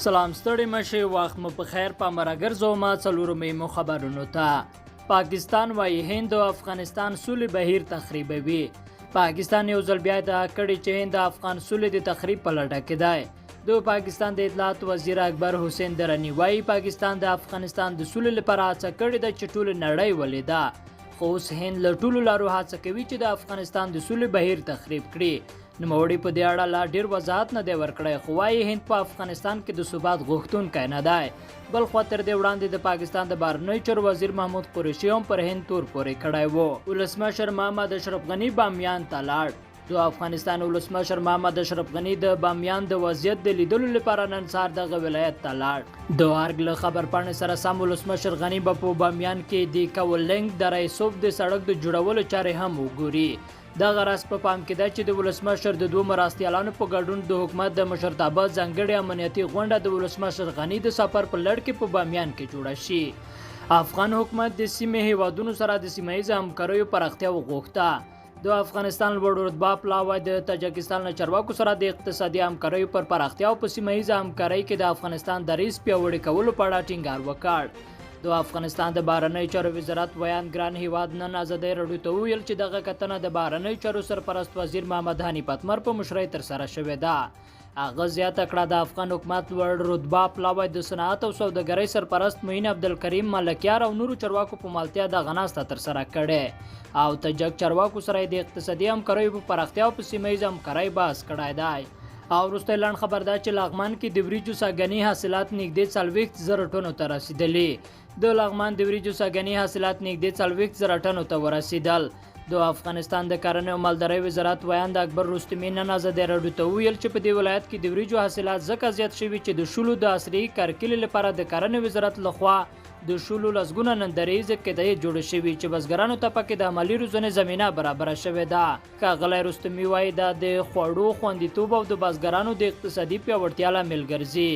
سلام ستړي مشه وخت مو په خیر په مرګرزو ما څلورو مې خبرونو ته پاکستان وايي هند او افغانستان سولې بهیر تخریبوي. پاکستان یو ځل بیا د کړي چې هند افغان سولې د تخریب په لټه کې دی. د پاکستان د اطلاعات وزیر اکبر حسین درنی وايي پاکستان د افغانستان د سولې لپاره هڅه کړې ده چې ټول نړۍ ولیدا، خو اوس هند له ټولو لارو هڅه کوي چې د افغانستان د سولې بهیر تخریب کړي. نوموړي په دې اړه لا ډیر وضاحت نه دی ورکړی، خو وايي هند په افغانستان کې د ثبات غوښتونکی نه دی. بل خوا تر دې وړاندې د پاکستان د بهرنیو چارو وزیر محمود قریشي هم پر هند تور پورې کړی و. ولسمشر محمد اشرف غني بامیان ته لاړ. د افغانستان ولسمشر محمد اشرف غني د بامیان د وضعیت د لیدلو لپاره نن سهار دغه ولایت ته لاړ. د ارګ له خبرپاڼې سره سم ولسمشر غني به په بامیان کې د کولنګ د رایسوب د سړک د جوړولو چارې هم وګوري. دغه راز په پام کې ده چې د ولسمشر د دوه مرستیالانو په ګډون د حکومت د مشرتابه ځانګړې امنیتي غونډه د ولسمشر غني د سفر په لړ کې په بامیان کې جوړه شي. افغان حکومت د سیمې هیوادونو سره د سیمه ییزو همکاریو پراختیا وغوښته. د افغانستان لوړ رتبه پلاوی د تاجکستان له چارواکو سره د اقتصادي همکاریو پر پراختیا او په سیمه ییزه همکارۍ کې د افغانستان دریځ پیاوړي کولو په اړه ټینګار وکړ. د افغانستان د بهرنیو چارو وزارت ویان ګران هیواد نن ازادۍ راډیو ته وویل چې دغه کتنه د بهرنیو چارو سرپرست وزیر محمد هاني پتمر په مشرۍ ترسره شوې ده. هغه زیاته کړه د افغان حکومت لوړ رتبه پلاوی د صنعت او سوداګرۍ سرپرست معین عبدالکریم ملکیار او نورو چارواکو په مالتیا دغه ناسته ترسره کړې او تاجک چارواکو سره د اقتصادي همکاریو په پراختیا او په سیمه ییزه همکارۍ بحث کړی دی. او وروسته اعلان خبر ده چې لغمان کې د وریجو ساګني حاصلات نږدې 40,000 ټنو ته رسیدلي. د لغمان د وریجو ساګني حاصلات نږدې 40,000 ټنو ته ورسیدل. د افغانستان د کرنې او مالدارۍ وزارت ویان د اکبر رستمي نن ازادۍ راډیو ته وویل چې په دې ولایت کې د وریجو حاصلات ځکه زیات شوي چې د شولو د عصري کارکلي لپاره د کرنې وزارت لخوا د شولو لسګونه نندریزې قطعې جوړې شوي چې بزګرانو ته پکې د عملي روزنې زمینه برابره شوې ده. ښاغلی رستمي وایي دا د خوړو خوندیتوب او د بزګرانو د اقتصادي پیاوړتیا لامل ګرځي.